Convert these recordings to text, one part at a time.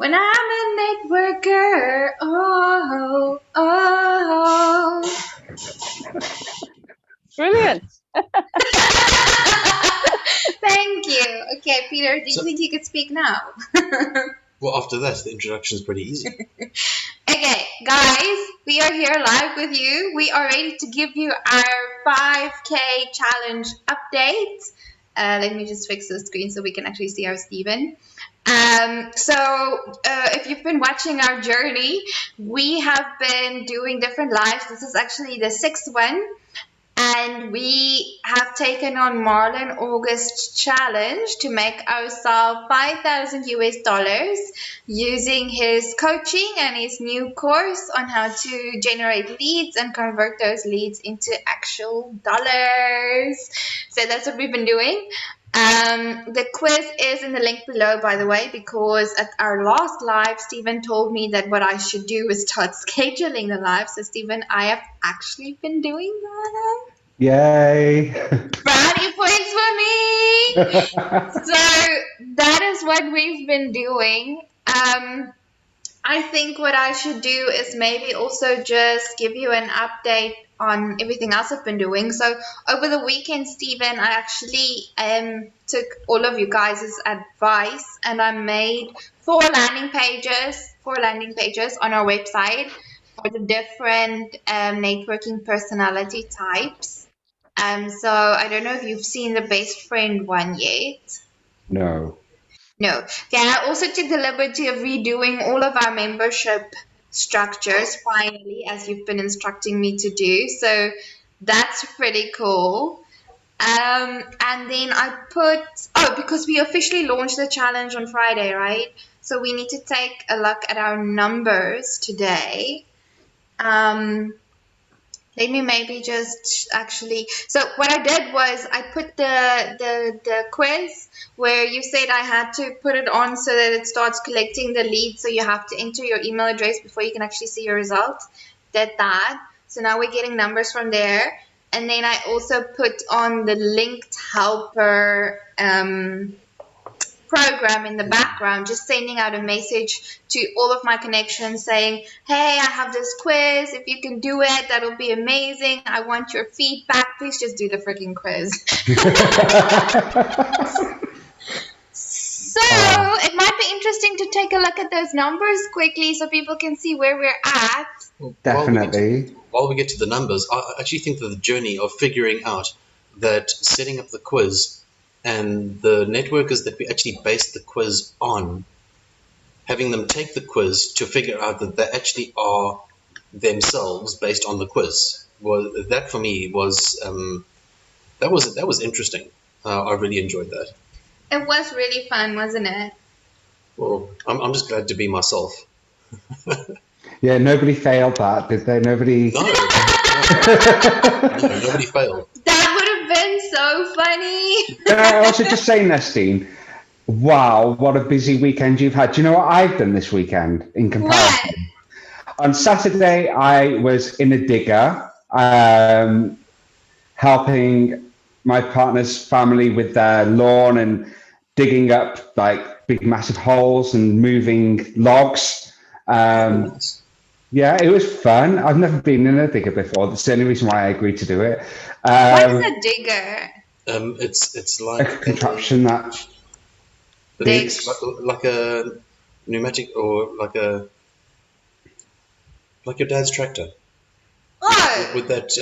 When I'm a networker, oh, oh. Brilliant. Thank you. Okay, Peter, do you think you could speak now? Well, after that, the introduction is pretty easy. Okay, guys, we are here live with you. We are ready to give you our 5K challenge update. Let me just fix the screen so we can actually see our Stephen. If you've been watching our journey, we have been doing different lives. This is actually the 6th one. And we have taken on Marlon August's challenge to make ourselves $5,000 using his coaching and his new course on how to generate leads and convert those leads into actual dollars. So that's what we've been doing. The quiz is in the link below, by the way, because at our last live, Stephen told me that what I should do is start scheduling the live. So, Stephen, I have actually been doing that. Yay! Brownie points for me! So, that is what we've been doing. I think what I should do is maybe also just give you an update on everything else I've been doing. So over the weekend, Stephen, I actually took all of you guys' advice and I made 4 landing pages on our website for the different networking personality types. So I don't know if you've seen the best friend one yet. No. Okay, I also took the liberty of redoing all of our membership structures finally, as you've been instructing me to do. So that's pretty cool. And then I because we officially launched the challenge on Friday, right? So we need to take a look at our numbers today. Let me maybe just actually. So what I did was I put the quiz where you said I had to put it on so that it starts collecting the leads. So you have to enter your email address before you can actually see your results. Did that. So now we're getting numbers from there. And then I also put on the linked helper program in the background, just sending out a message to all of my connections saying, hey, I have this quiz. If you can do it, that'll be amazing. I want your feedback. Please just do the freaking quiz. So it might be interesting to take a look at those numbers quickly so people can see where we're at. Well, Definitely. While we get to the numbers, I actually think that the journey of figuring out that setting up the quiz and the networkers that we actually based the quiz on, having them take the quiz to figure out that they actually are themselves based on the quiz. Well, that for me was that was interesting. I really enjoyed that. It was really fun, wasn't it? Well, I'm just glad to be myself. Yeah, nobody failed that, did they? Nobody. No, nobody failed. That would have been so funny. I also just say, Nestine, wow, what a busy weekend you've had. Do you know what I've done this weekend in comparison? What? On Saturday, I was in a digger, helping my partner's family with their lawn and digging up like big, massive holes and moving logs. Nice. Yeah, it was fun. I've never been in a digger before. That's the only reason why I agreed to do it. What is a digger? It's like A contraption that it's like a pneumatic or like your dad's tractor. Oh, With that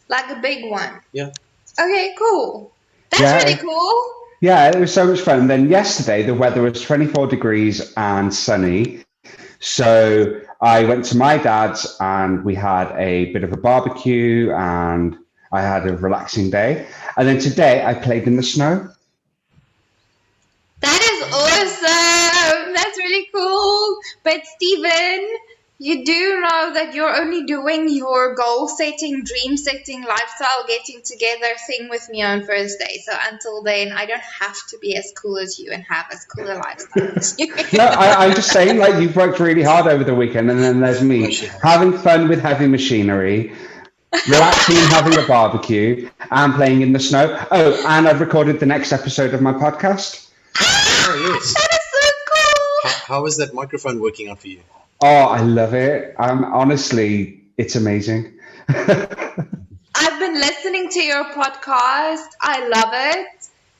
like a big one. yeah. Okay, cool. That's really cool. Yeah, it was so much fun. Then yesterday, the weather was 24 degrees and sunny. So I went to my dad's and we had a bit of a barbecue and I had a relaxing day. And then today I played in the snow. That is awesome. That's really cool. But Stephen, you do know that you're only doing your goal-setting, dream-setting, lifestyle getting-together thing with me on Thursday. So until then, I don't have to be as cool as you and have as cool a lifestyle as you. No, I'm just saying, like, you've worked really hard over the weekend, and then there's me having fun with heavy machinery, relaxing and having a barbecue, and playing in the snow. Oh, and I've recorded the next episode of my podcast. Oh, yes. That is so cool. How is that microphone working out for you? Oh, I love it. Honestly, it's amazing. I've been listening to your podcast. I love it.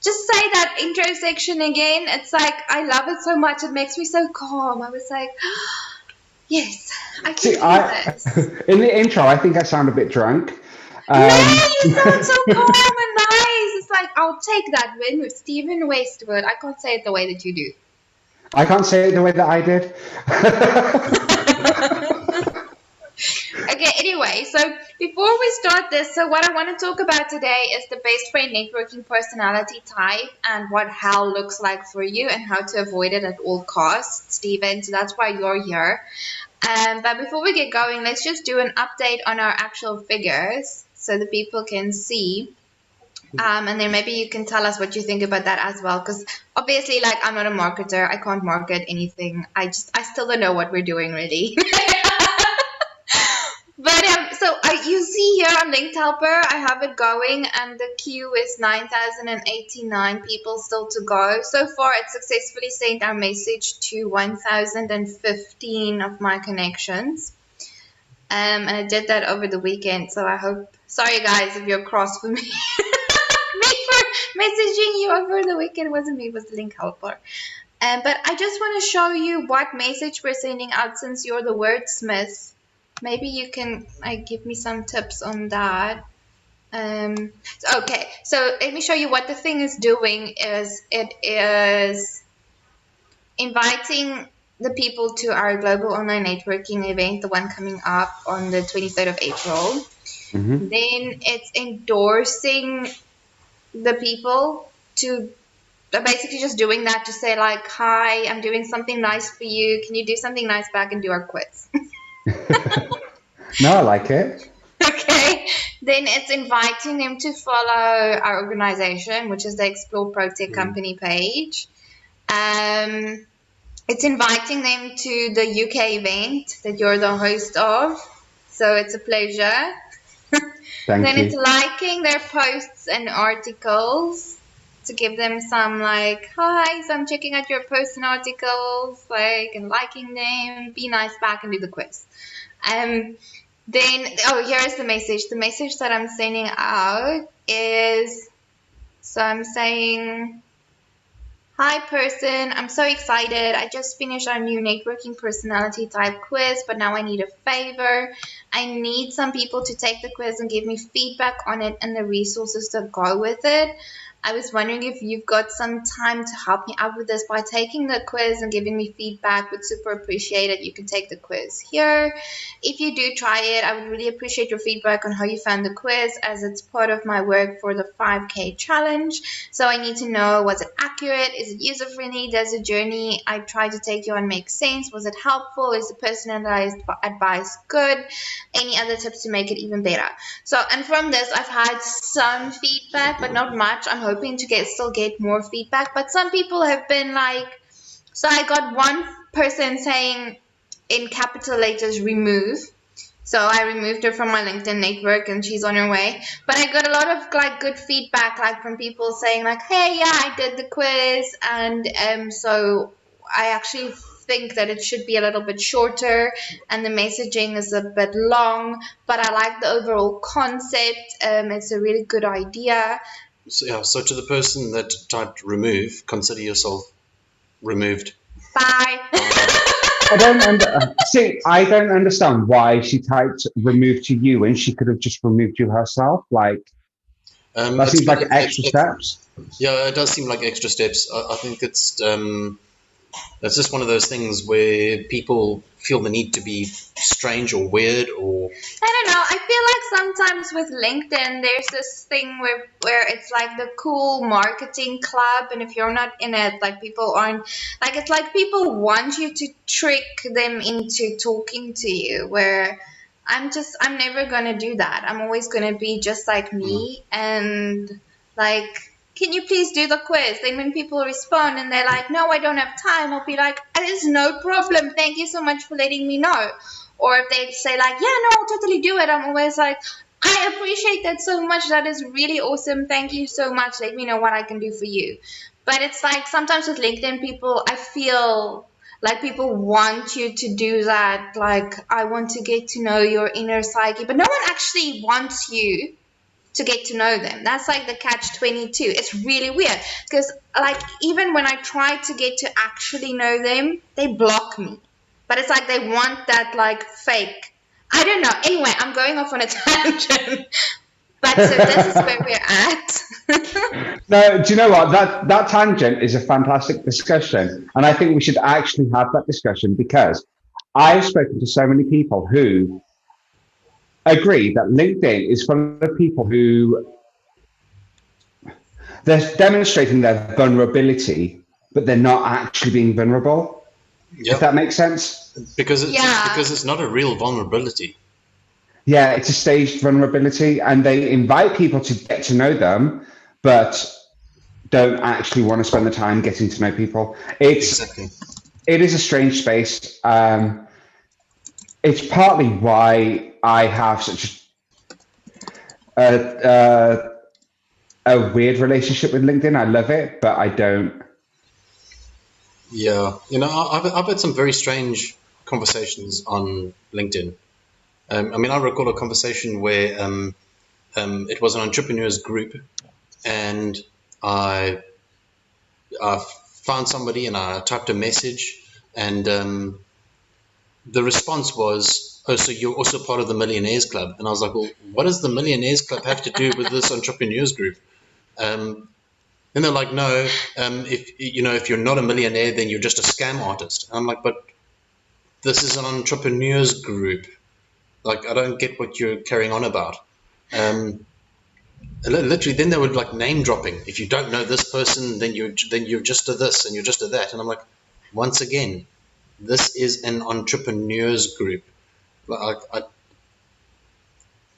Just say that intro section again. It's like, I love it so much. It makes me so calm. I was like, yes, I can See, do this. in the intro, I think I sound a bit drunk. No, Um, you sound so calm and nice. It's like, I'll take that win with Stephen Westwood. I can't say it the way that you do. I can't say it the way that I did. Okay, anyway, so before we start this, so what I want to talk about today is the best friend networking personality type and what hell looks like for you and how to avoid it at all costs, Stephen. So that's why you're here. But before we get going, let's just do an update on our actual figures so the people can see. And then maybe you can tell us what you think about that as well. Because obviously, like, I'm not a marketer. I can't market anything. I still don't know what we're doing really. But so you see here on Linked Helper, I have it going, and the queue is 9,089 people still to go. So far, it successfully sent our message to 1,015 of my connections. And I did that over the weekend, so I hope. Sorry, guys, if you're cross with me. Me for messaging you over the weekend. It wasn't me, it was the Link Helper. But I just want to show you what message we're sending out since you're the wordsmith. Maybe you can give me some tips on that. Okay, so let me show you what the thing is doing. It is inviting the people to our global online networking event, the one coming up on the 23rd of April. Mhm. Then it's endorsing the people to basically just doing that to say like, hi, I'm doing something nice for you. Can you do something nice back and do our quiz? No, I like it. Okay. Then it's inviting them to follow our organization, which is the Explore ProTech Company page. It's inviting them to the UK event that you're the host of. So it's a pleasure. Thank Then it's you. liking their posts and articles to give them some like, hi, so I'm checking out your posts and articles, like, and liking them, be nice back and do the quiz. Then, here's the message. The message that I'm sending out is, so I'm saying, hi person, I'm so excited. I just finished our new networking personality type quiz, but now I need a favor. I need some people to take the quiz and give me feedback on it and the resources that go with it. I was wondering if you've got some time to help me out with this by taking the quiz and giving me feedback. Would super appreciate it. You can take the quiz here. If you do try it, I would really appreciate your feedback on how you found the quiz, as it's part of my work for the 5K challenge. So I need to know, was it accurate? Is it user-friendly? Does the journey I tried to take you on make sense? Was it helpful? Is the personalized advice good? Any other tips to make it even better? So, and from this, I've had some feedback, but not much. I'm hoping to still get more feedback. But some people have been like, so I got one person saying in capital letters, remove. So I removed her from my LinkedIn network and she's on her way. But I got a lot of like good feedback, like from people saying like, hey, yeah, I did the quiz. And so I actually think that it should be a little bit shorter and the messaging is a bit long, but I like the overall concept. It's a really good idea. So to the person that typed remove, consider yourself removed. Bye. I don't understand why she typed remove to you when she could have just removed you herself. Like, that seems like extra steps. Yeah, it does seem like extra steps. I think it's just one of those things where people feel the need to be strange or weird or... I don't know. I feel like sometimes with LinkedIn, there's this thing where it's like the cool marketing club, and if you're not in it, like people aren't, like it's like people want you to trick them into talking to you, where I'm never going to do that. I'm always going to be just like me and like, can you please do the quiz? Then when people respond and they're like, no, I don't have time, I'll be like, there's no problem. Thank you so much for letting me know. Or if they say like, yeah, no, I'll totally do it, I'm always like, I appreciate that so much. That is really awesome. Thank you so much. Let me know what I can do for you. But it's like sometimes with LinkedIn people, I feel Like people want you to do that. Like, I want to get to know your inner psyche, but no one actually wants you to get to know them. That's like the catch-22. It's really weird because like even when I try to get to actually know them, they block me. But it's like they want that like fake. I don't know. Anyway, I'm going off on a tangent. But so this is where we're at. No, do you know what? That tangent is a fantastic discussion. And I think we should actually have that discussion because I've spoken to so many people who agree that LinkedIn is full of people who they're demonstrating their vulnerability, but they're not actually being vulnerable. Yep. If that makes sense. Because it's not a real vulnerability. Yeah, it's a staged vulnerability, and they invite people to get to know them, but don't actually want to spend the time getting to know people. It is a strange space. It's partly why I have such a weird relationship with LinkedIn. I love it, but I don't. Yeah, I've had some very strange conversations on LinkedIn. I mean, I recall a conversation where it was an entrepreneurs group, and I found somebody and I typed a message, and the response was, "Oh, so you're also part of the Millionaires Club?" And I was like, "Well, what does the Millionaires Club have to do with this entrepreneurs group?" And they're like, "No, if you're not a millionaire, then you're just a scam artist." And I'm like, "But this is an entrepreneurs group. Like, I don't get what you're carrying on about." Literally, then they were like name dropping. If you don't know this person, then you're just a this and you're just a that. And I'm like, once again, this is an entrepreneurs group. Like,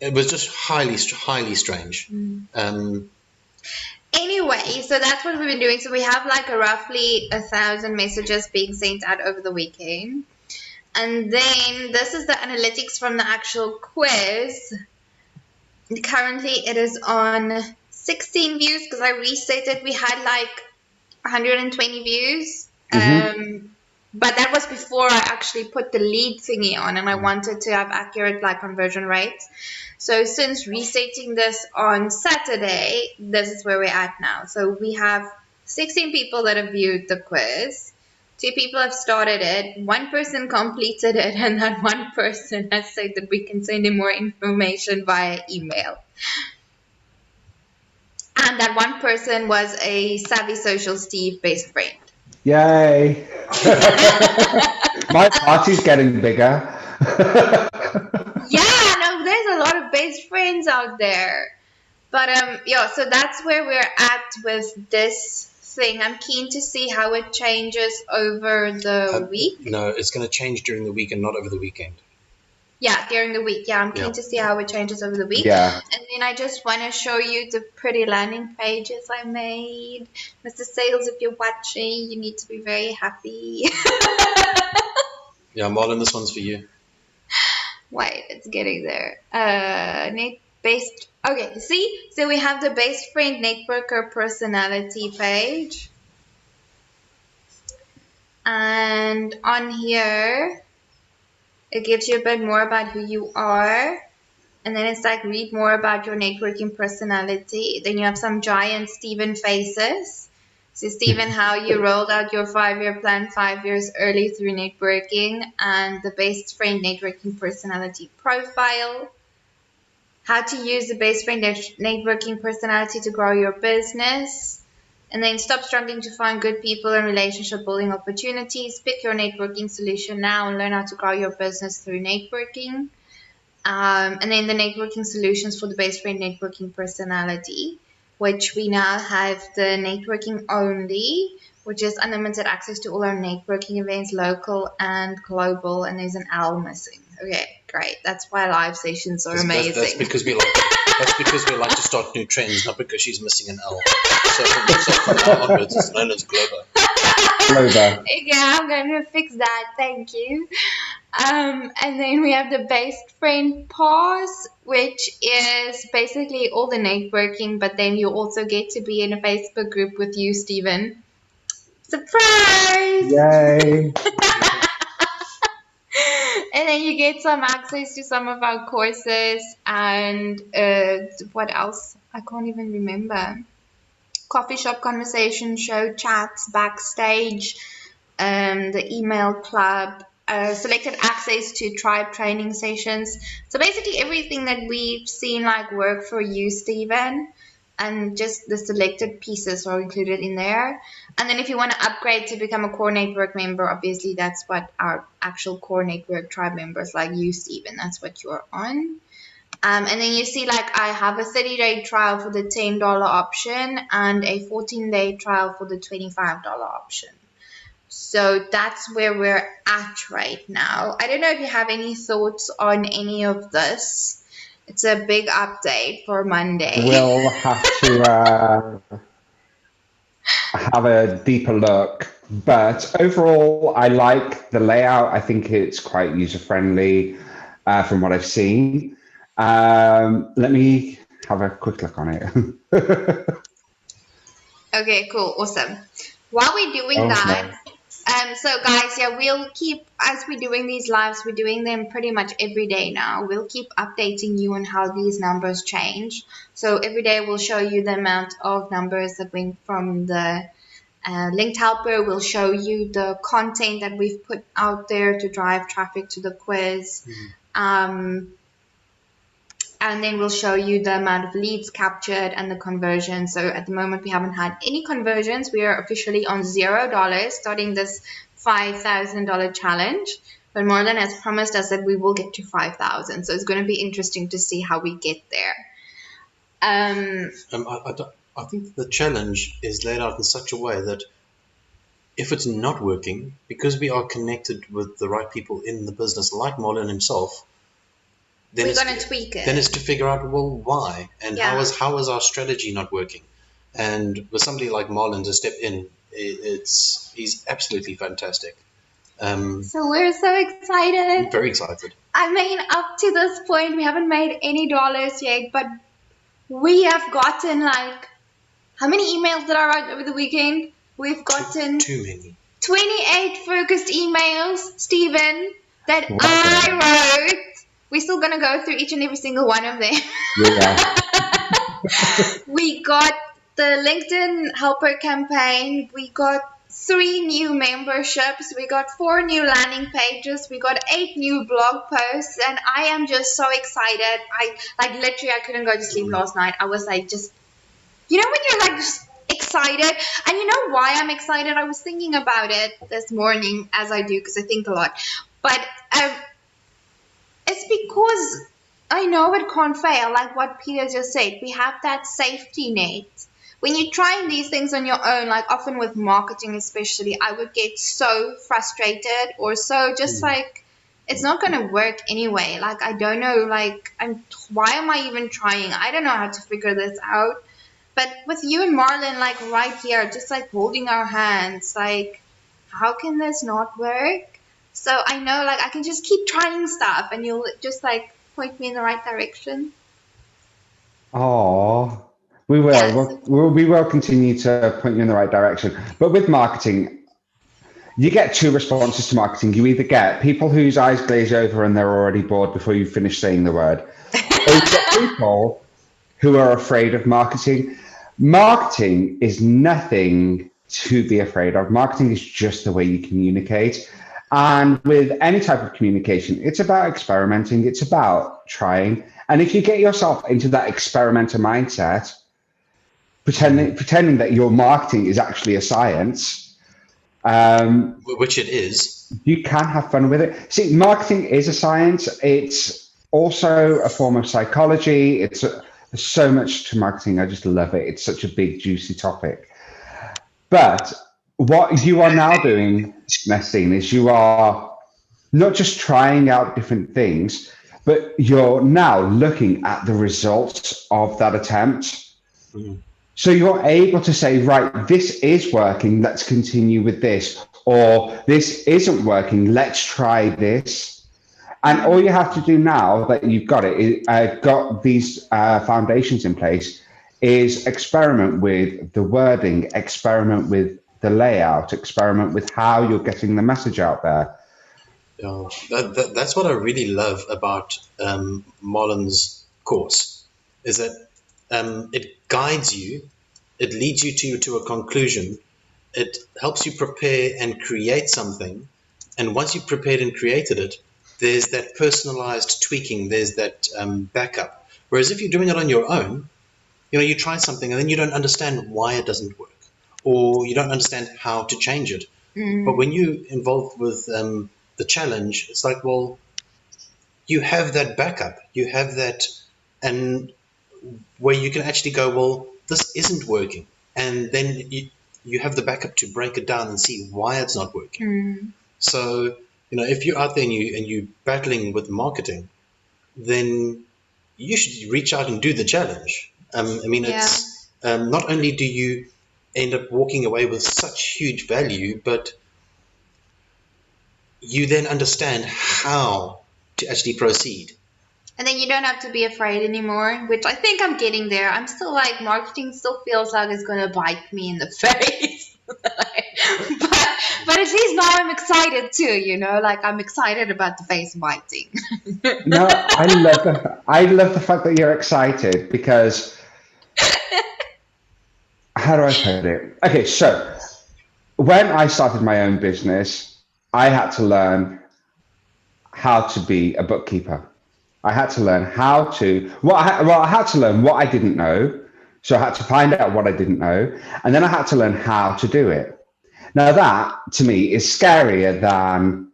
it was just highly strange. Anyway, so that's what we've been doing. So we have like roughly 1,000 messages being sent out over the weekend. And then this is the analytics from the actual quiz. Currently it is on 16 views because I reset it. We had like 120 views. But that was before I actually put the lead thingy on, and I wanted to have accurate like conversion rates. So since resetting this on Saturday, this is where we're at now. So we have 16 people that have viewed the quiz. 2 people have started it. 1 person completed it, and that 1 person has said that we can send him more information via email. And that 1 person was a Savvy Social Steve best friend. Yay! My party's getting bigger. Yeah, no, there's a lot of best friends out there. But yeah, so that's where we're at with this thing. I'm keen to see how it changes over the week. No, it's going to change during the week and not over the weekend. Yeah, during the week. Yeah, I'm keen to see how it changes over the week. Yeah. And then I just want to show you the pretty landing pages I made. Mr. Sales, if you're watching, you need to be very happy. Yeah, Marlon, this one's for you. Wait, it's getting there. Okay, see? So we have the best friend networker personality page. And on here, it gives you a bit more about who you are. And then it's like, read more about your networking personality. Then you have some giant Steven faces. So Steven, how you rolled out your 5-year plan 5 years early through networking, and the best friend networking personality profile. How to use the best friend networking personality to grow your business. And then stop struggling to find good people and relationship building opportunities. Pick your networking solution now and learn how to grow your business through networking. And then the networking solutions for the best friend networking personality, which we now have the networking only, which is unlimited access to all our networking events, local and global. And there's an L missing. Okay, great. That's why live sessions are amazing. That's because we like to start new trends, not because she's missing an L. So from now onwards, it's known as Glover. Glover. Yeah, I'm going to fix that. Thank you. And then we have the best friend pass, which is basically all the networking, but then you also get to be in a Facebook group with you, Steven. Surprise! Yay! you get some access to some of our courses and what else? I can't even remember. Coffee shop conversation, show chats, backstage, the email club, selected access to tribe training sessions. So basically everything that we've seen like work for you, Stephen, and just the selected pieces are included in there. And then if you want to upgrade to become a core network member, obviously that's what our actual core network tribe members like you, Stephen, that's what you're on. And then you see like I have a 30-day trial for the $10 option and a 14-day trial for the $25 option. So that's where we're at right now. I don't know if you have any thoughts on any of this. It's a big update for Monday. We'll have to have a deeper look. But overall, I like the layout. I think it's quite user-friendly from what I've seen. Let me have a quick look on it. Okay, cool. Awesome. While we're doing that, so guys, yeah, we'll keep, as we're doing these lives, we're doing them pretty much every day now. We'll keep updating you on how these numbers change. So every day we'll show you the amount of numbers that went from the linked helper. We'll show you the content that we've put out there to drive traffic to the quiz. And then we'll show you the amount of leads captured and the conversion. So at the moment, we haven't had any conversions. We are officially on $0 starting this $5,000 challenge. But Marlon has promised us that we will get to 5,000. So it's going to be interesting to see how we get there. I think the challenge is laid out in such a way that if it's not working, because we are connected with the right people in the business, like Marlon himself, then we're going to tweak it. Then it's to figure out, well, why? And Yeah. how is our strategy not working? And with somebody like Marlon to step in, he's absolutely fantastic. So we're so excited. Very excited. I mean, up to this point, we haven't made any dollars yet, but we have gotten like, how many emails did I write over the weekend? We've gotten Too many. 28 focused emails, Stephen, that Wow. I wrote. We're still going to go through each and every single one of them. Yeah. We got the LinkedIn helper campaign. We got 3 new memberships. We got 4 new landing pages. We got 8 new blog posts. And I am just so excited. I couldn't go to sleep last night. I was like, just, you know, when you're like just excited. And you know why I'm excited? I was thinking about it this morning, as I do, because I think a lot. But it's because I know it can't fail, like what Peter just said. We have that safety net. When you're trying these things on your own, like often with marketing especially, I would get so frustrated or so just like, it's not going to work anyway. Like, I don't know, like, why am I even trying? I don't know how to figure this out. But with you and Marlon, like right here, just like holding our hands, like, how can this not work? So I know, like, I can just keep trying stuff and you'll just, like, point me in the right direction. Oh, we will. Yes. We will continue to point you in the right direction. But with marketing, you get 2 responses to marketing. You either get people whose eyes glaze over and they're already bored before you finish saying the word, or you get people who are afraid of marketing. Marketing is nothing to be afraid of. Marketing is just the way you communicate. And with any type of communication, it's about experimenting. It's about trying. And if you get yourself into that experimenter mindset, pretending that your marketing is actually a science, which it is, you can have fun with it. See, marketing is a science. It's also a form of psychology. There's so much to marketing. I just love it. It's such a big, juicy topic. But what you are now doing, Nestine, is you are not just trying out different things, but you're now looking at the results of that attempt. Mm-hmm. So you're able to say, right, this is working, let's continue with this, or this isn't working, let's try this. And all you have to do now that you've got these foundations in place is experiment with the wording, experiment with the layout, experiment with how you're getting the message out there. That's what I really love about Marlon's course, is that it guides you, it leads you to a conclusion, it helps you prepare and create something, and once you've prepared and created it, there's that personalized tweaking, there's that backup. Whereas if you're doing it on your own, you try something and then you don't understand why it doesn't work, or you don't understand how to change it. But when you involved with the challenge, it's like, well, you have that backup, you have that, and where you can actually go, well, this isn't working, and then you have the backup to break it down and see why it's not working. So, if you're out there and you're battling with marketing, then you should reach out and do the challenge. I mean, Yeah. it's not only do you end up walking away with such huge value, but you then understand how to actually proceed. And then you don't have to be afraid anymore, which I think I'm getting there. I'm still like, marketing still feels like it's going to bite me in the face. but at least now I'm excited too, like I'm excited about the face biting. No, I love the fact that you're excited because how do I put it? Okay, so when I started my own business, I had to learn how to be a bookkeeper. I had to learn how to, I had to learn what I didn't know. So I had to find out what I didn't know. And then I had to learn how to do it. Now, that to me is scarier than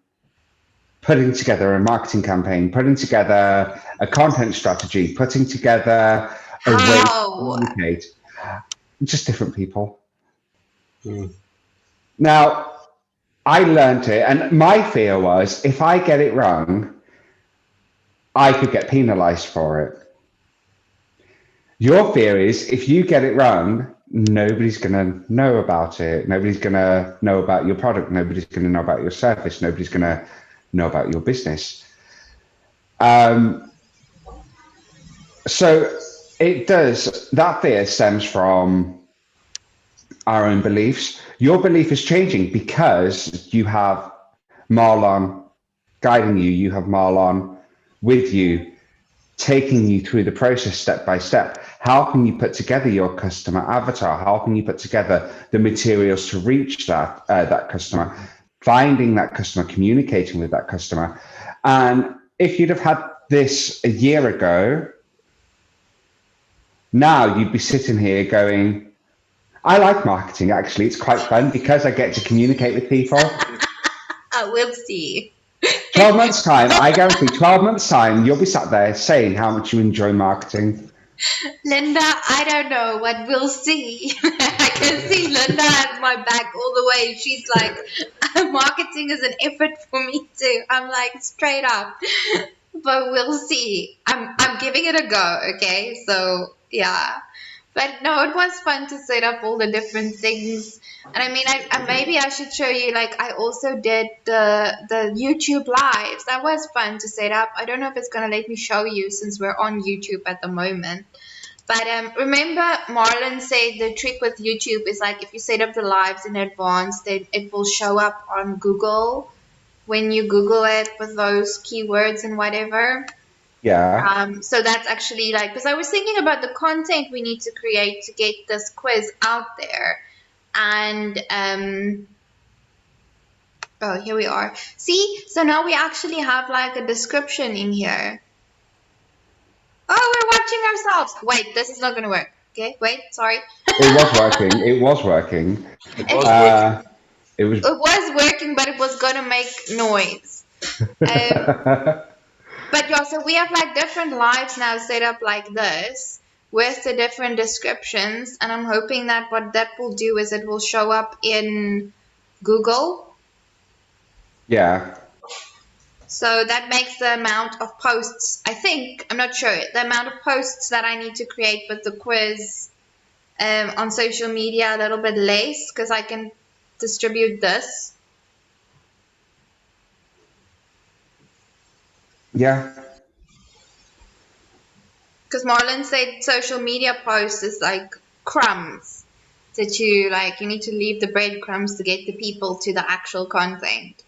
putting together a marketing campaign, putting together a content strategy, putting together a way to How? communicate. Just different people. Mm. Now, I learned it, and my fear was if I get it wrong, I could get penalized for it. Your fear is if you get it wrong, nobody's going to know about it. Nobody's going to know about your product. Nobody's going to know about your service. Nobody's going to know about your business. So it does, that fear stems from our own beliefs. Your belief is changing because you have Marlon guiding you, you have Marlon with you, taking you through the process step by step. How can you put together your customer avatar? How can you put together the materials to reach that customer? Finding that customer, communicating with that customer. And if you'd have had this a year ago, now you'd be sitting here going, I like marketing, actually. It's quite fun because I get to communicate with people. We'll see. 12 months' time, I guarantee 12 months' time, you'll be sat there saying how much you enjoy marketing. Linda, I don't know what we'll see. I can see Linda at my back all the way. She's like, marketing is an effort for me too. I'm like, straight up. But we'll see. I'm giving it a go, okay? So yeah. But no, it was fun to set up all the different things. And I mean, maybe I should show you, like, I also did the YouTube lives. That was fun to set up. I don't know if it's going to let me show you since we're on YouTube at the moment. But remember, Marlon said the trick with YouTube is, like, if you set up the lives in advance, then it will show up on Google when you Google it with those keywords and whatever. Yeah. So that's actually like, because I was thinking about the content we need to create to get this quiz out there. And, oh, here we are. See, so now we actually have like a description in here. Oh, we're watching ourselves. Wait, this is not going to work. Okay, wait, sorry. It was working. It was working. It was working. It was. It was working, but it was going to make noise. But yeah, so we have like different lives now set up like this with the different descriptions. And I'm hoping that what that will do is it will show up in Google. Yeah. So that makes the amount of posts, I think, I'm not sure, the amount of posts that I need to create with the quiz on social media a little bit less because I can distribute this. Yeah. Because Marlon said social media posts is like crumbs that you need to leave the breadcrumbs to get the people to the actual content.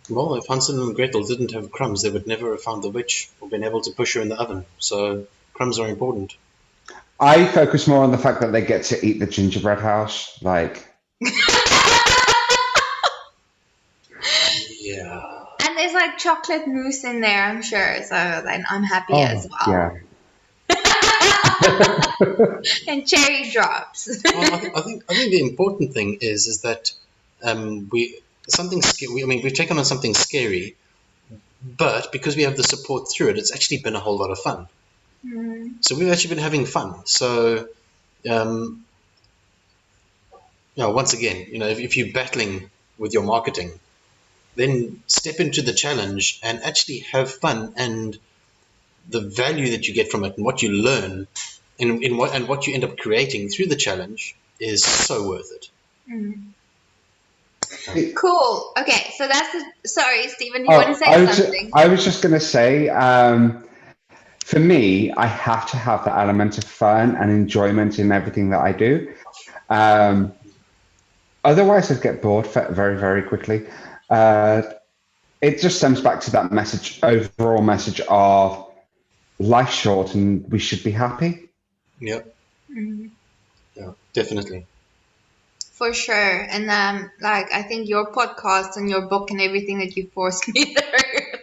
Well, if Hansel and Gretel didn't have crumbs, they would never have found the witch or been able to push her in the oven. So crumbs are important. I focus more on the fact that they get to eat the gingerbread house. Like, Yeah. And there's like chocolate mousse in there, I'm sure. So then I'm happy as oh, well. yeah. And cherry drops. Well, I think the important thing is that we something scary. I mean, we've taken on something scary, but because we have the support through it, it's actually been a whole lot of fun. So we've actually been having fun. So, once again, if you're battling with your marketing, then step into the challenge and actually have fun, and the value that you get from it and what you learn what you end up creating through the challenge is so worth it. Cool. Okay, so sorry, Stephen, you want to say something? I was just going to say, for me, I have to have the element of fun and enjoyment in everything that I do. Otherwise, I'd get bored very, very quickly. It just stems back to that overall message of life's short and we should be happy. Yep. Yeah, definitely. For sure. And I think your podcast and your book and everything that you forced me through,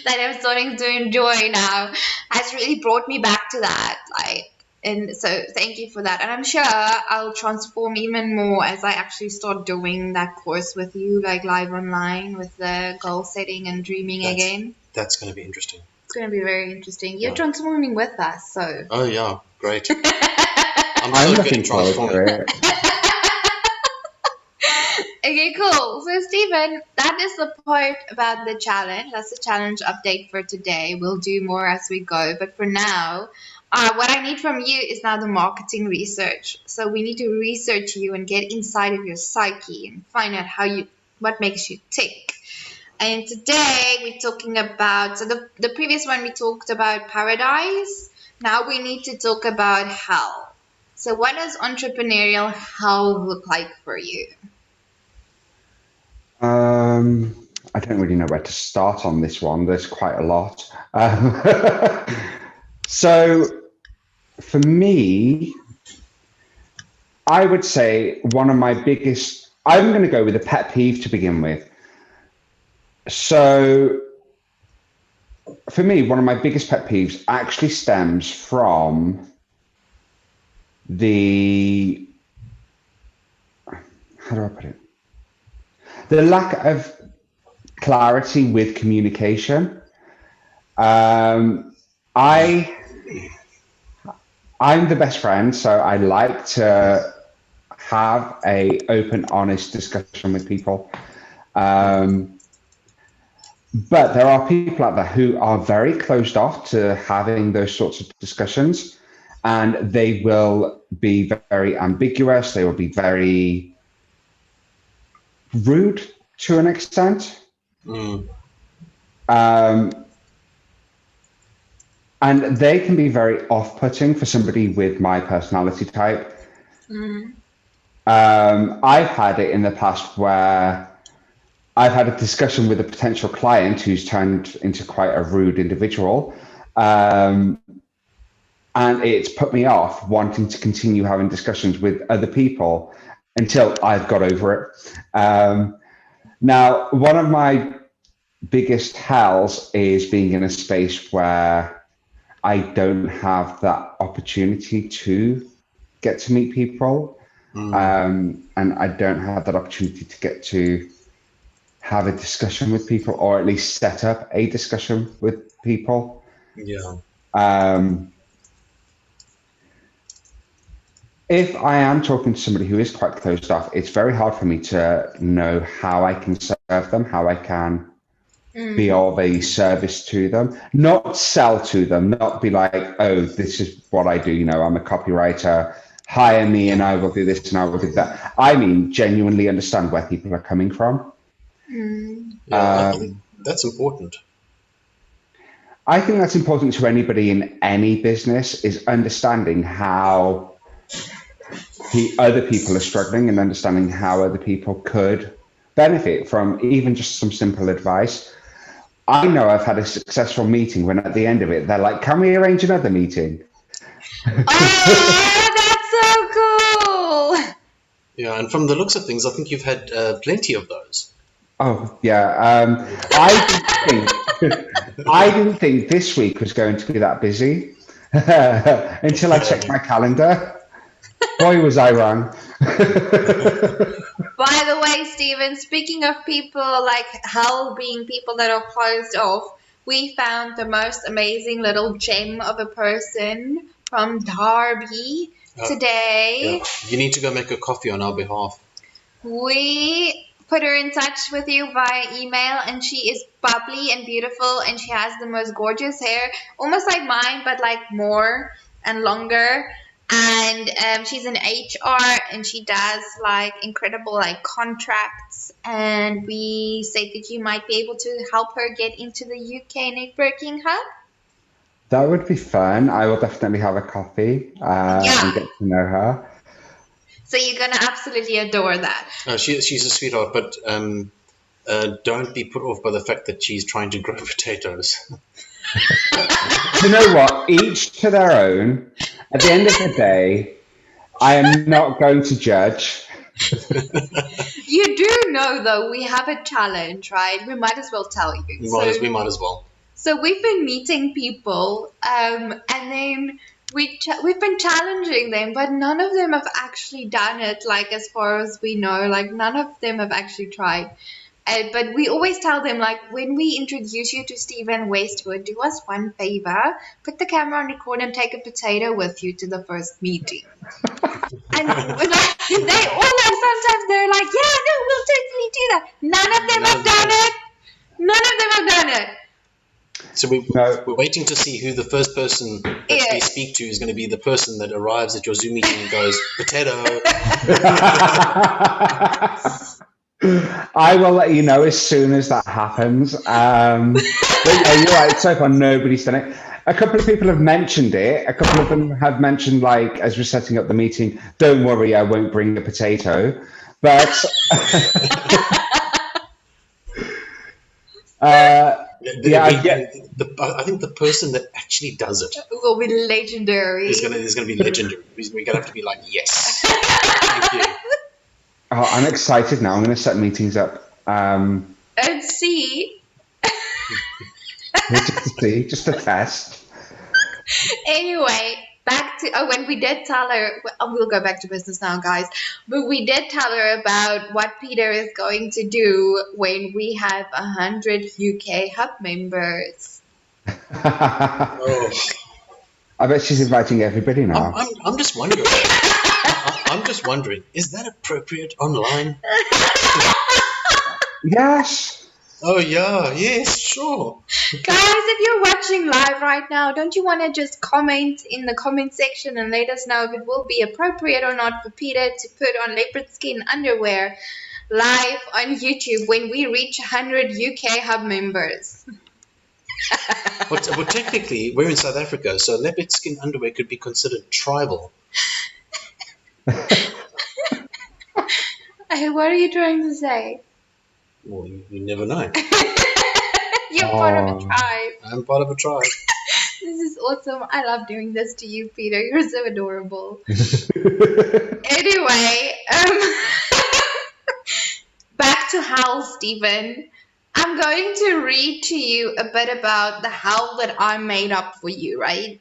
that I'm starting to enjoy now, has really brought me back to that. And so thank you for that. And I'm sure I'll transform even more as I actually start doing that course with you, like live online with the goal setting and dreaming again. That's going to be interesting. It's going to be very interesting. You're transforming with us, so. Oh yeah, great. I'm looking forward to it. Okay, cool. So, Stephen, that is the part about the challenge. That's the challenge update for today. We'll do more as we go. But for now, what I need from you is now the marketing research. So we need to research you and get inside of your psyche and find out what makes you tick. And today we're talking about, so the previous one we talked about paradise. Now we need to talk about hell. So what does entrepreneurial hell look like for you? I don't really know where to start on this one. There's quite a lot. So for me, I would say one of my biggest, I'm going to go with a pet peeve to begin with. So for me, one of my biggest pet peeves actually stems from how do I put it? The lack of clarity with communication. I'm the best friend, so I like to have a open, honest discussion with people. But there are people out there who are very closed off to having those sorts of discussions, and they will be very ambiguous. They will be very rude to an extent. And they can be very off-putting for somebody with my personality type. I've had it in the past where I've had a discussion with a potential client who's turned into quite a rude individual. And it's put me off wanting to continue having discussions with other people until I've got over it. Now, one of my biggest hells is being in a space where I don't have that opportunity to get to meet people. And I don't have that opportunity to get to have a discussion with people, or at least set up a discussion with people. Yeah. If I am talking to somebody who is quite closed off, it's very hard for me to know how I can serve them, how I can be of a service to them, not sell to them, not be like, oh, this is what I do. I'm a copywriter, hire me and I will do this and I will do that. I mean, genuinely understand where people are coming from. I think that's important. I think that's important to anybody in any business, is understanding how other people are struggling and understanding how other people could benefit from even just some simple advice. I know I've had a successful meeting when at the end of it, they're like, can we arrange another meeting? Oh, that's so cool. Yeah, and from the looks of things, I think you've had plenty of those. Oh, yeah. I didn't think this week was going to be that busy until I checked my calendar. Boy, was I wrong. By the way, Stephen, speaking of people like hell being people that are closed off, we found the most amazing little gem of a person from Derby today. Yeah. You need to go make a coffee on our behalf. We put her in touch with you via email, and she is bubbly and beautiful, and she has the most gorgeous hair, almost like mine, but like more and longer. And she's in HR, and she does like incredible like contracts. And we said that you might be able to help her get into the UK networking hub. That would be fun. I will definitely have a coffee and get to know her. So you're gonna absolutely adore that. She's a sweetheart, but don't be put off by the fact that she's trying to grow potatoes. You know what? Each to their own. At the end of the day, I am not going to judge. You do know, though, we have a challenge, right? We might as well tell you. We might as well. So we've been meeting people, and then we've been challenging them, but none of them have actually done it. Like as far as we know, like none of them have actually tried. But we always tell them, like, when we introduce you to Stephen Westwood, do us one favor, put the camera on record and take a potato with you to the first meeting. And they all like, sometimes they're like, yeah, no, we'll totally do that. None of them have done it. None of them have done it. So we're waiting to see who the first person that we speak to is going to be the person that arrives at your Zoom meeting and goes, potato. I will let you know as soon as that happens. But yeah, you're right. So far, nobody's done it. A couple of people have mentioned it. A couple of them have mentioned, like, as we're setting up the meeting, don't worry, I won't bring a potato. But I think the person that actually does it will be legendary. Is going to be legendary. We're going to have to be like, yes, thank you. Oh, I'm excited now. I'm going to set meetings up. And see. Just a test. Anyway, back to when we did tell her. We'll go back to business now, guys. But we did tell her about what Peter is going to do when we have 100 UK hub members. Oh. I bet she's inviting everybody now. I'm just wondering. I'm just wondering, is that appropriate online? Yes. Oh, yeah. Yes, sure. Guys, if you're watching live right now, don't you want to just comment in the comment section and let us know if it will be appropriate or not for Peter to put on leopard skin underwear live on YouTube when we reach 100 UK hub members? Well, technically, we're in South Africa, so leopard skin underwear could be considered tribal. What are you trying to say? Well, you never know. You're part of a tribe. I'm part of a tribe. This is awesome. I love doing this to you, Peter. You're so adorable. Anyway, back to hell, Stephen. I'm going to read to you a bit about the hell that I made up for you, right?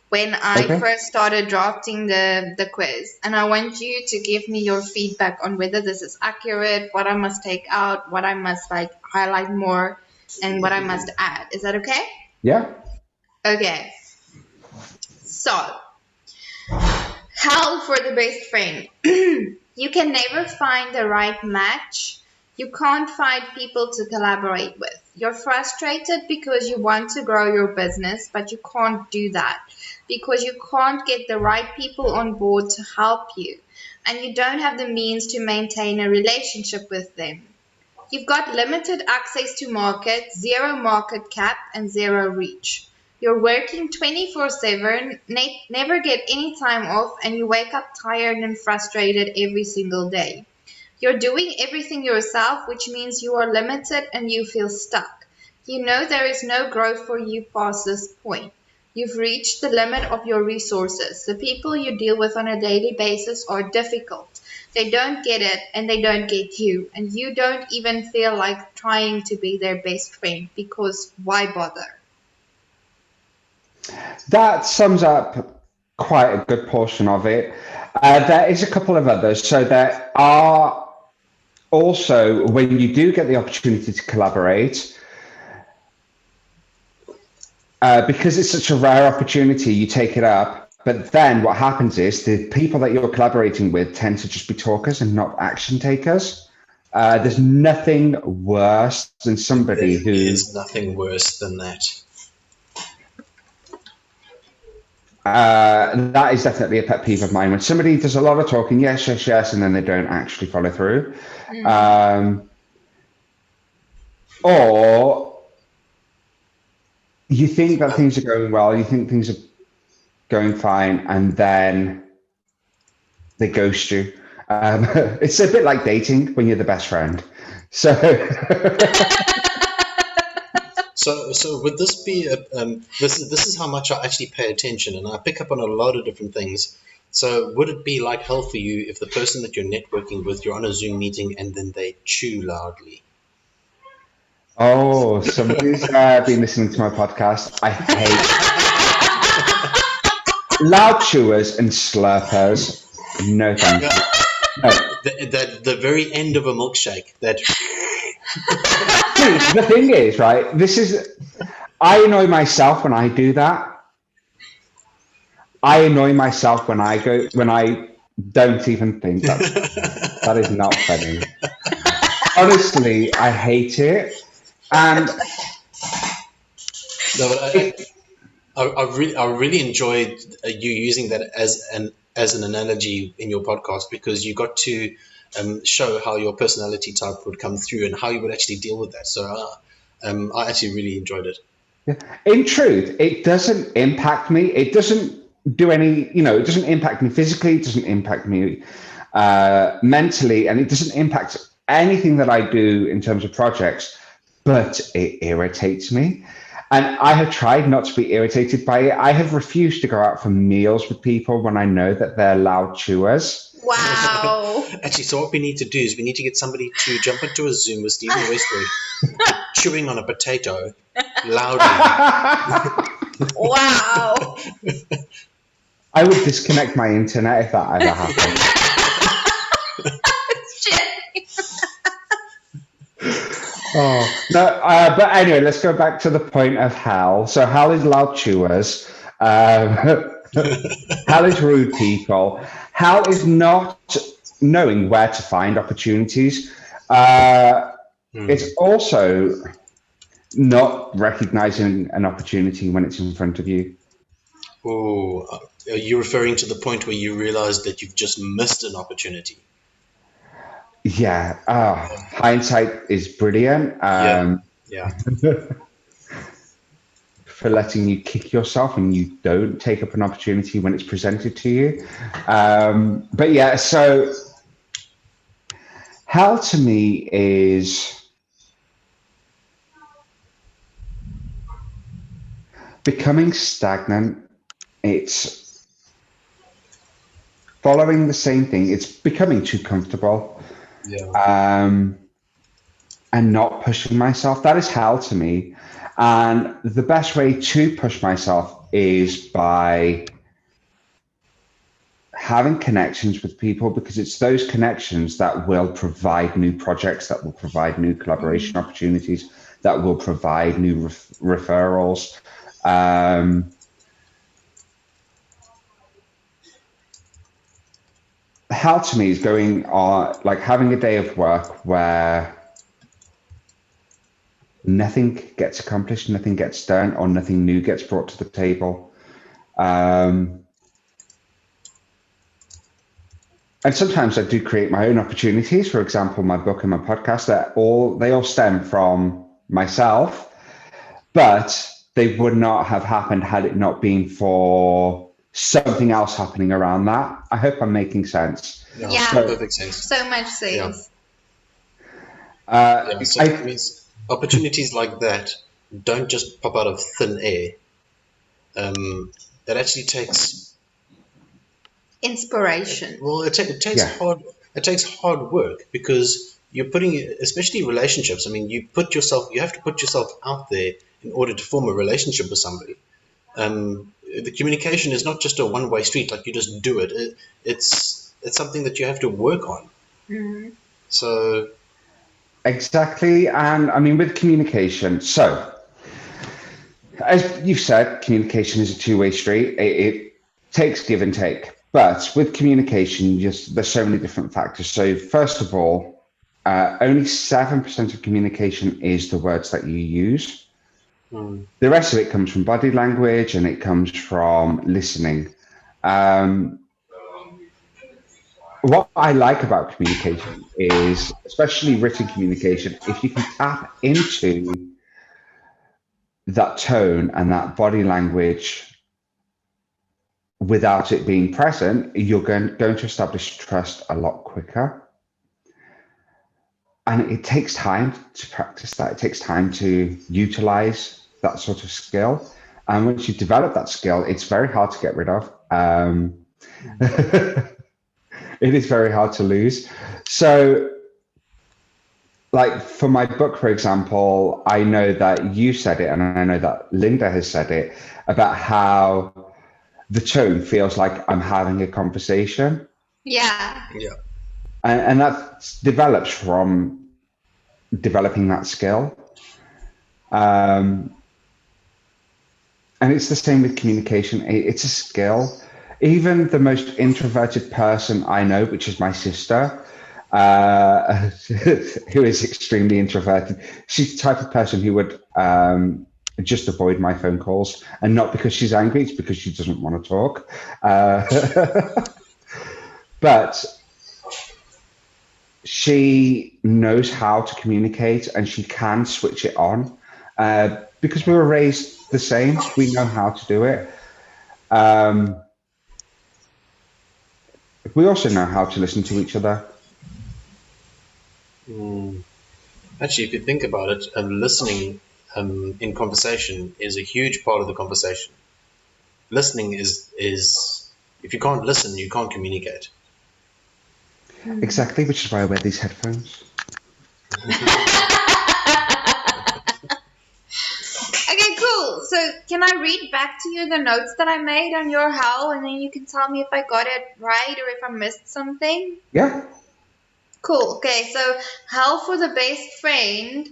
When I first started drafting the quiz. And I want you to give me your feedback on whether this is accurate, what I must take out, what I must like highlight more, and what I must add. Is that okay? Yeah. Okay. So, hell for the best friend. You can never find the right match. You can't find people to collaborate with. You're frustrated because you want to grow your business, but you can't do that because you can't get the right people on board to help you, and you don't have the means to maintain a relationship with them. You've got limited access to market, zero market cap, and zero reach. You're working 24/7, never get any time off, and you wake up tired and frustrated every single day. You're doing everything yourself, which means you are limited and you feel stuck. You know there is no growth for you past this point. You've reached the limit of your resources. The people you deal with on a daily basis are difficult. They don't get it and they don't get you. And you don't even feel like trying to be their best friend because why bother? That sums up quite a good portion of it. There is a couple of others. So there are also, when you do get the opportunity to collaborate, because it's such a rare opportunity, you take it up. But then what happens is the people that you're collaborating with tend to just be talkers and not action takers. There's nothing worse than somebody There who is nothing worse than that. That is definitely a pet peeve of mine. When somebody does a lot of talking, yes, yes, yes, and then they don't actually follow through. Or you think that things are going well, you think things are going fine, and then they ghost you. It's a bit like dating when you're the best friend. So, So would this be this is how much I actually pay attention, and I pick up on a lot of different things. So would it be like hell for you if the person that you're networking with, you're on a Zoom meeting and then they chew loudly? oh, somebody's been listening to my podcast. I hate loud chewers and slurpers. No, thank you. No. The very end of a milkshake. That See, the thing is, right? I annoy myself when I do that. I annoy myself when I don't even think that is not funny. Honestly, I hate it. And no, but I really enjoyed you using that as an analogy in your podcast, because you got to show how your personality type would come through and how you would actually deal with that. So I actually really enjoyed it. in truth, it doesn't impact me. It doesn't do any, it doesn't impact me physically. It doesn't impact me mentally, and it doesn't impact anything that I do in terms of projects, but it irritates me. And I have tried not to be irritated by it. I have refused to go out for meals with people when I know that they're loud chewers. Wow. Actually, so what we need to do is we need to get somebody to jump into a Zoom with Stephen Westwood chewing on a potato loudly. Wow. I would disconnect my internet if that ever happened. Oh no! But anyway, let's go back to the point of hell. So hell is loud chewers. Hell is rude people. Hell is not knowing where to find opportunities. It's also not recognizing an opportunity when it's in front of you. Oh, are you referring to the point where you realize that you've just missed an opportunity? Yeah, hindsight is brilliant. Yeah. For letting you kick yourself and you don't take up an opportunity when it's presented to you. But yeah, so hell to me is becoming stagnant. It's following the same thing. It's becoming too comfortable. Yeah. And not pushing myself. That is hell to me. And the best way to push myself is by having connections with people, because it's those connections that will provide new projects, that will provide new collaboration opportunities, that will provide new referrals. Hell to me is going on, like having a day of work where nothing gets accomplished, nothing gets done, or nothing new gets brought to the table. And sometimes I do create my own opportunities. For example, my book and my podcast, they all stem from myself, but they would not have happened had it not been for something else happening around that. I hope I'm making sense. Yeah. Perfect sense. So much sense. So it means opportunities like that don't just pop out of thin air. That actually takes inspiration. Well, it takes hard. It takes hard work because you're putting, especially relationships. I mean, you have to put yourself out there in order to form a relationship with somebody. The communication is not just a one-way street. Like you just do it. It's something that you have to work on. Mm-hmm. So exactly, and I mean with communication. So as you've said, communication is a two-way street. It takes give and take. But with communication, there's so many different factors. So first of all, only 7% of communication is the words that you use. The rest of it comes from body language and it comes from listening. What I like about communication is, especially written communication, if you can tap into that tone and that body language without it being present, you're going to establish trust a lot quicker. And it takes time to practice that. It takes time to utilize that sort of skill. And once you develop that skill, it's very hard to get rid of. It is very hard to lose. So, like for my book, for example, I know that you said it, and I know that Linda has said it about how the tone feels like I'm having a conversation. Yeah. And that develops from developing that skill. And it's the same with communication. It's a skill. Even the most introverted person I know, which is my sister, who is extremely introverted, she's the type of person who would just avoid my phone calls, and not because she's angry, it's because she doesn't want to talk. But she knows how to communicate and she can switch it on because we were raised the same. We know how to do it. We also know how to listen to each other. Actually, if you think about it, listening in conversation is a huge part of the conversation. Listening is if you can't listen, you can't communicate. Exactly, which is why I wear these headphones. Okay, cool. So can I read back to you the notes that I made on your how, and then you can tell me if I got it right or if I missed something? Yeah. Cool. Okay, so how for the best friend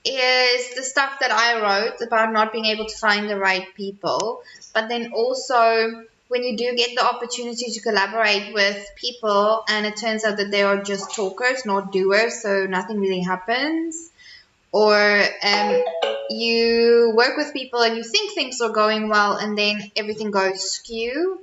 is the stuff that I wrote about not being able to find the right people, but then also when you do get the opportunity to collaborate with people and it turns out that they are just talkers, not doers, so nothing really happens, or you work with people and you think things are going well and then everything goes skew.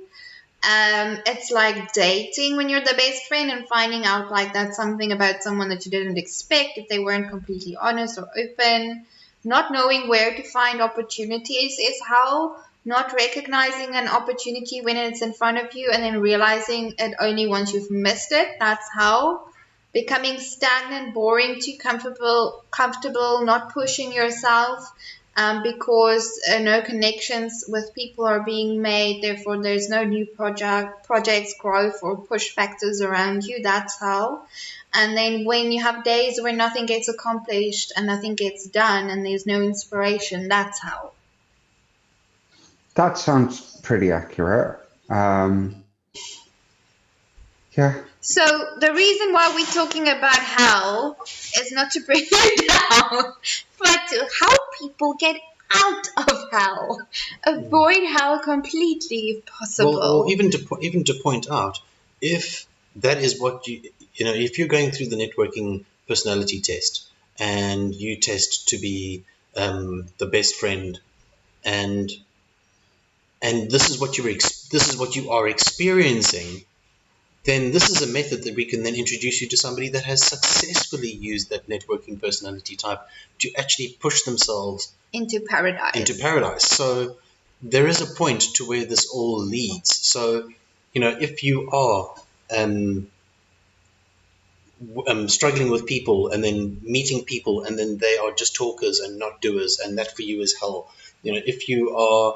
It's like dating when you're the best friend and finding out like that's something about someone that you didn't expect if they weren't completely honest or open. Not knowing where to find opportunities is how. Not recognizing an opportunity when it's in front of you and then realizing it only once you've missed it. That's how. Becoming stagnant, boring, too comfortable, not pushing yourself. Because no connections with people are being made, therefore there's no new projects, growth, or push factors around you. That's how. And then when you have days where nothing gets accomplished and nothing gets done and there's no inspiration, that's how. That sounds pretty accurate. Yeah. So the reason why we're talking about hell is not to bring you down, but to help people get out of hell, avoid hell completely if possible. Well, or even to point out, if that is what if you're going through the networking personality test and you test to be the best friend, and this is what you are experiencing, then this is a method that we can then introduce you to somebody that has successfully used that networking personality type to actually push themselves into paradise. So there is a point to where this all leads. So, if you are struggling with people and then meeting people and then they are just talkers and not doers, and that for you is hell. If you are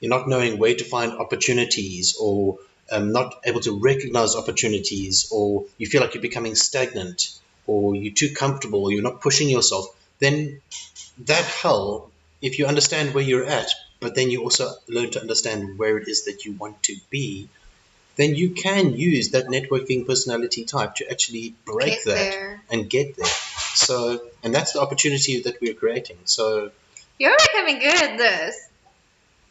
you're not knowing where to find opportunities, or not able to recognize opportunities, or you feel like you're becoming stagnant, or you're too comfortable, or you're not pushing yourself, then that hell, if you understand where you're at, but then you also learn to understand where it is that you want to be, then you can use that networking personality type to actually break that and get there. So, and that's the opportunity that we're creating. So, you're becoming good at this.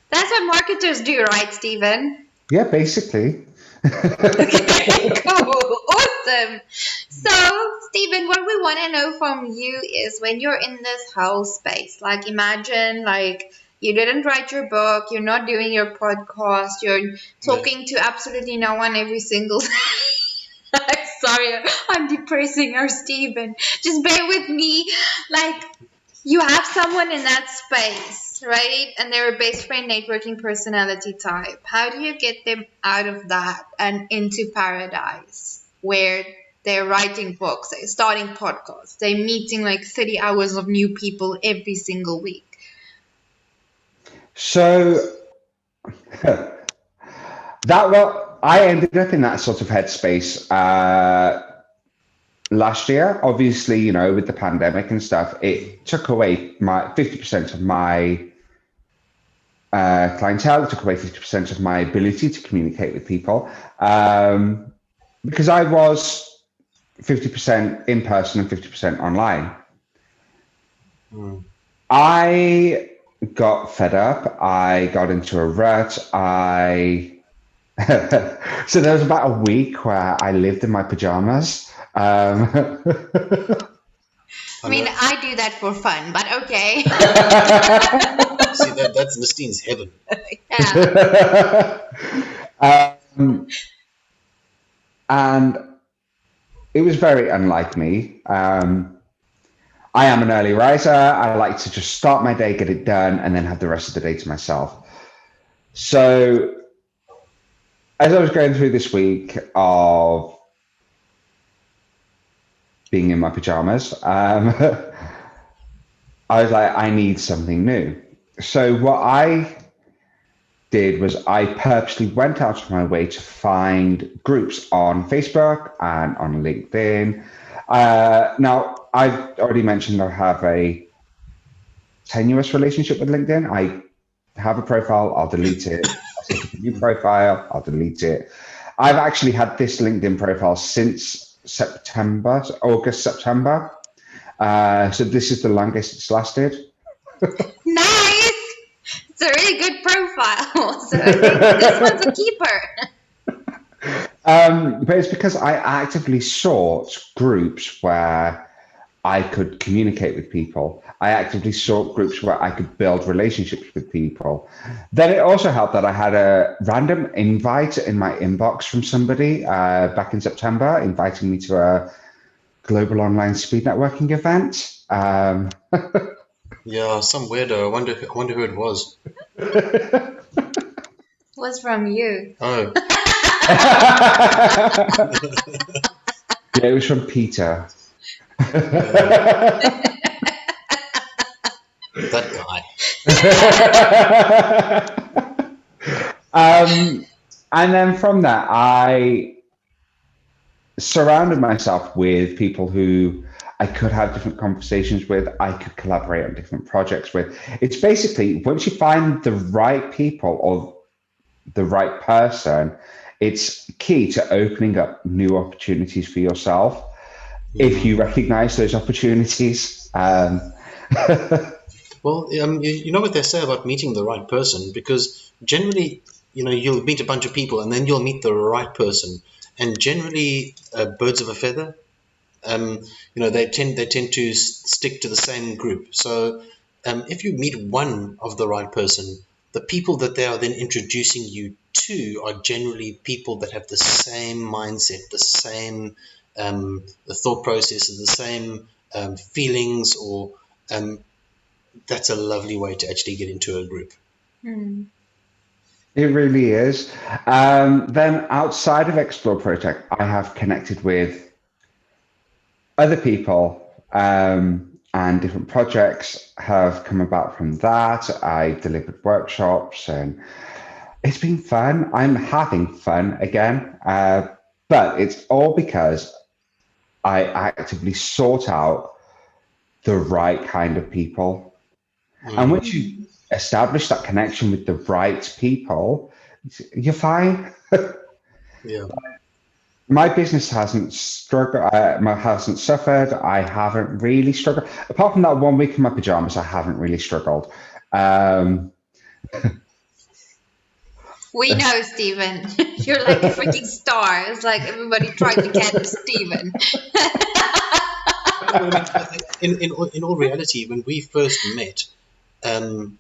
That's what marketers do, right, Stephen? Yeah, basically. Okay, cool. Awesome. So, Stephen, what we want to know from you is when you're in this whole space, like imagine like you didn't write your book, you're not doing your podcast, you're talking to absolutely no one every single day. Sorry, I'm depressing our Stephen. Just bear with me. Like, you have someone in that space, right? And they're a best friend networking personality type. How do you get them out of that and into paradise where they're writing books, they're starting podcasts, they're meeting like 30 hours of new people every single week? So I ended up in that sort of headspace last year. Obviously, with the pandemic and stuff, it took away my 50% of my clientele. It took away 50% of my ability to communicate with people, because I was 50% in person and 50% online. I got fed up. I got into a rut. So there was about a week where I lived in my pajamas. I mean, I do that for fun, but okay. See, that's Mistine's heaven. Yeah. And it was very unlike me. I am an early riser. I like to just start my day, get it done, and then have the rest of the day to myself. So as I was going through this week of being in my pajamas, I was like, I need something new. So what I did was I purposely went out of my way to find groups on Facebook and on LinkedIn. Now, I've already mentioned I have a tenuous relationship with LinkedIn. I have a profile, I'll delete it. I'll set up a new profile, I'll delete it. I've actually had this LinkedIn profile since September, August, September. So this is the longest it's lasted. Nice. It's a really good profile. So I think this one's a keeper. But it's because I actively sought groups where I could communicate with people. I actively sought groups where I could build relationships with people. Then it also helped that I had a random invite in my inbox from somebody back in September, inviting me to a global online speed networking event. Yeah, some weirdo. I wonder who it was. It was from you. Oh. Yeah, it was from Peter. That guy. And then from that, I surrounded myself with people who I could have different conversations with, I could collaborate on different projects with. It's basically, once you find the right people or the right person, it's key to opening up new opportunities for yourself. If you recognize those opportunities. Well, you know what they say about meeting the right person, because generally, you'll meet a bunch of people and then you'll meet the right person. And generally, birds of a feather, they tend to stick to the same group. So if you meet one of the right person, the people that they are then introducing you to are generally people that have the same mindset, the same the thought processes, the same feelings, or that's a lovely way to actually get into a group. Hmm. It really is. Then outside of Explore Project, I have connected with other people, and different projects have come about from that. I delivered workshops and it's been fun. I'm having fun again, but it's all because I actively sought out the right kind of people. And once you Hmm. establish that connection with the right people, you're fine. Yeah. My business hasn't struggled, hasn't suffered. I haven't really struggled. Apart from that 1 week in my pajamas, I haven't really struggled. Um, We know, Stephen. You're like a freaking star. It's like everybody trying to catch Stephen. No, I mean, in all reality, when we first met, um,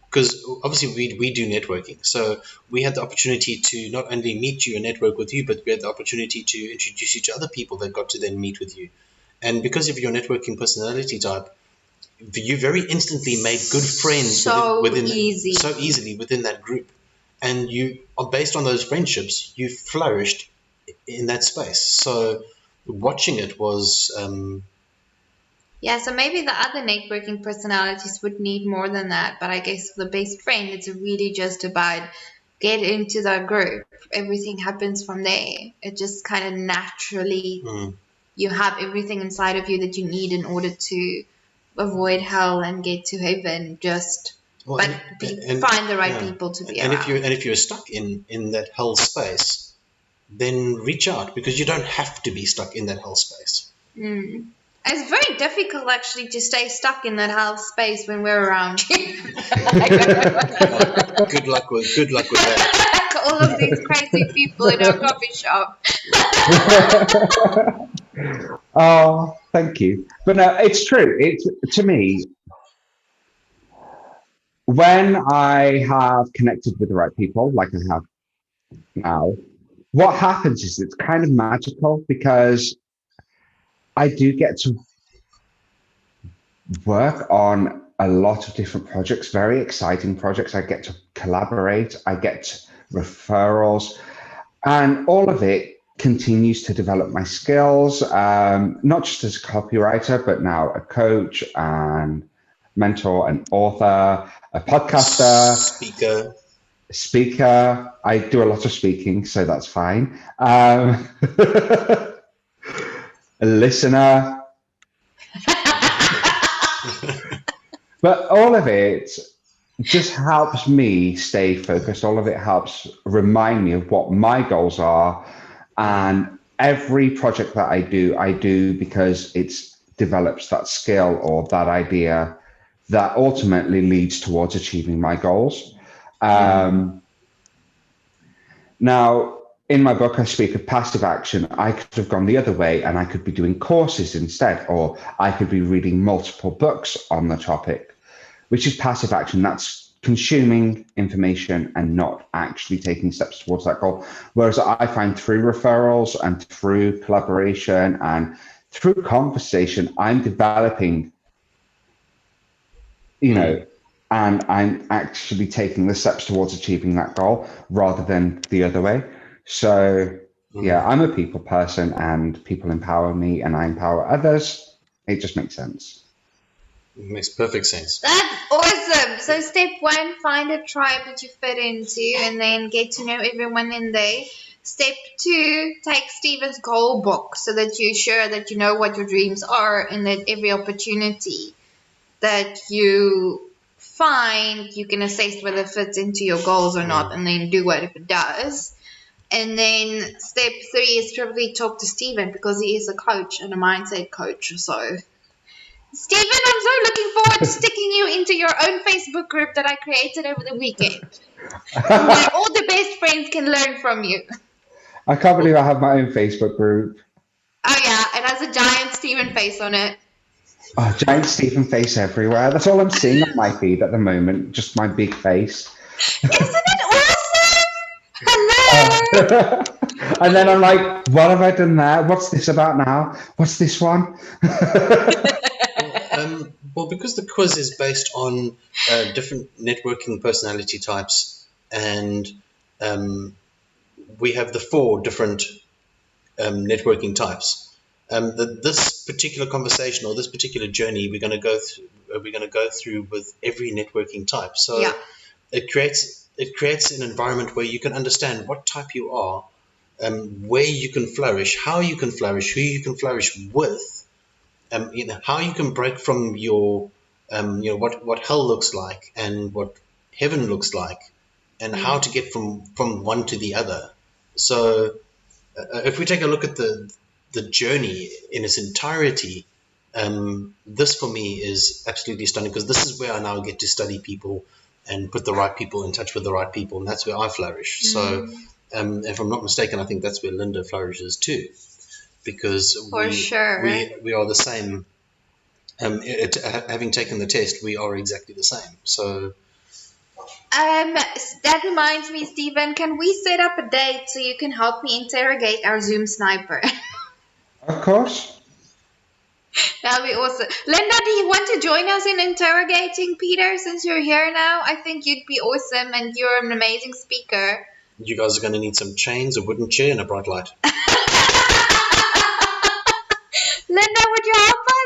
because obviously we do networking, so we had the opportunity to not only meet you and network with you, but we had the opportunity to introduce you to other people that got to then meet with you. And because of your networking personality type, you very instantly made good friends So within easy. so easily within that group, and you, based on those friendships, you flourished in that space. So watching it was Yeah, so maybe the other networking personalities would need more than that. But I guess for the best friend, it's really just about get into the group. Everything happens from there. It just kind of naturally, mm, you have everything inside of you that you need in order to avoid hell and get to heaven. Just, well, but find the right yeah, people to be and around. if you're stuck in that hell space, then reach out, because you don't have to be stuck in that hell space. Mm. It's very difficult actually to stay stuck in that hell space when we're around you. Good luck with that. All of these crazy people in our coffee shop. oh, thank you. But no, it's true. It's to me, when I have connected with the right people, like I have now, what happens is it's kind of magical because I do get to work on a lot of different projects, very exciting projects. I get to collaborate, I get referrals, and all of it continues to develop my skills, not just as a copywriter, but now a coach and mentor, an author, a podcaster, Speaker. speaker. I do a lot of speaking, so that's fine. A listener. But all of it just helps me stay focused. All of it helps remind me of what my goals are. And every project that I do because it develops that skill or that idea that ultimately leads towards achieving my goals. Um, Now, in my book, I speak of passive action. I could have gone the other way and I could be doing courses instead, or I could be reading multiple books on the topic, which is passive action. That's consuming information and not actually taking steps towards that goal. Whereas I find through referrals and through collaboration and through conversation, I'm developing, you know, and I'm actually taking the steps towards achieving that goal rather than the other way. So, yeah, I'm a people person and people empower me and I empower others. It just makes sense. It makes perfect sense. That's awesome. So step one, find a tribe that you fit into and then get to know everyone in there. Step two, take Stephen's goal book so that you're sure that you know what your dreams are and that every opportunity that you find, you can assess whether it fits into your goals or not and then do what if it does. And then step three is probably talk to Stephen because he is a coach and a mindset coach. So Stephen, I'm so looking forward to sticking you into your own Facebook group that I created over the weekend. Where all the best friends can learn from you. I can't believe I have my own Facebook group. Oh yeah, it has a giant Stephen face on it. Oh, giant Stephen face everywhere. That's all I'm seeing on my feed at the moment. Just my big face. Isn't it awesome? Hello. And then I'm like, what have I done there? What's this about now? What's this one? Well, because the quiz is based on different networking personality types, and we have the 4 different networking types. This particular conversation or this particular journey, we're going to go through. We're going to go through with every networking type. So Yeah. it creates an environment where you can understand what type you are, where you can flourish, how you can flourish, who you can flourish with, how you can break from your, what hell looks like and what heaven looks like, and how to get from one to the other. So if we take a look at the journey in its entirety, this for me is absolutely stunning, because this is where I now get to study people and put the right people in touch with the right people, and that's where I flourish. So if I'm not mistaken, I think that's where Linda flourishes too, because we are the same. Having taken the test, we are exactly the same. So that reminds me, Stephen, can we set up a date so you can help me interrogate our Zoom sniper? Of course. That'll be awesome. Linda, do you want to join us in interrogating Peter since you're here now? I think you'd be awesome, and you're an amazing speaker. You guys are going to need some chains, a wooden chair, and a bright light. Linda, would you help us?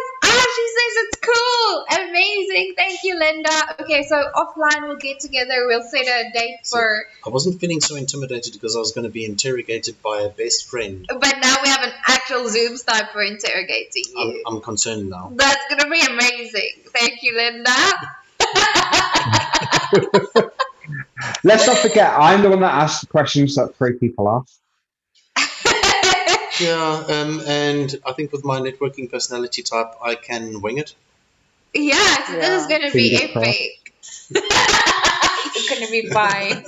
She says it's cool. Amazing. Thank you, Linda. Okay, so offline we'll get together. We'll set a date for... I wasn't feeling so intimidated because I was going to be interrogated by a best friend. But now we have an actual Zoom sniper interrogating you. I'm concerned now. That's going to be amazing. Thank you, Linda. Let's not forget, I'm the one that asked the questions that threw people off. Yeah, and I think with my networking personality type, I can wing it. Yeah, this is going to be epic. It's going to be fine.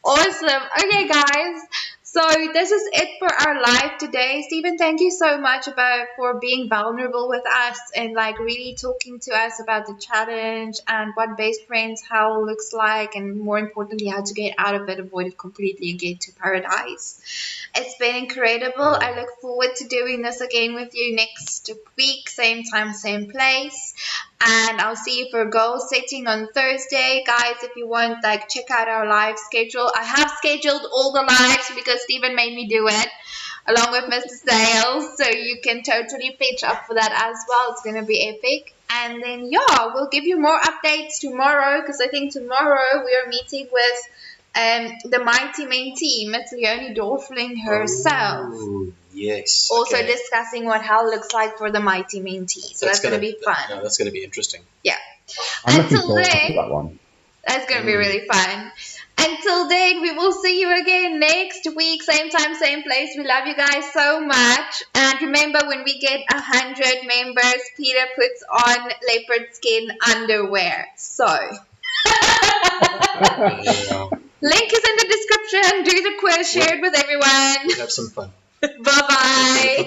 Awesome. Okay, guys. So this is it for our live today. Stephen, thank you so much for being vulnerable with us and really talking to us about the challenge and what best friends hell looks like, and more importantly, how to get out of it, avoid it completely, and get to paradise. It's been incredible. I look forward to doing this again with you next week, same time, same place. And I'll see you for goal setting on Thursday. Guys, if you want, check out our live schedule. I have scheduled all the lives because Stephen made me do it, along with Mr. Sales. So you can totally pitch up for that as well. It's going to be epic. And then, we'll give you more updates tomorrow, because I think tomorrow we are meeting with the Mighty Main team. It's Leonie Dorfling herself. Oh, yes. Also discussing what hell looks like for the Mighty Main team. So that's going to be fun. No, that's going to be interesting. Yeah. I'm looking forward to that one. That's going to be really fun. Until then, we will see you again next week. Same time, same place. We love you guys so much. And remember, when we get 100 members, Peter puts on leopard skin underwear. So... Link is in the description. Do the quiz. Share it with everyone. Have some fun. Bye-bye.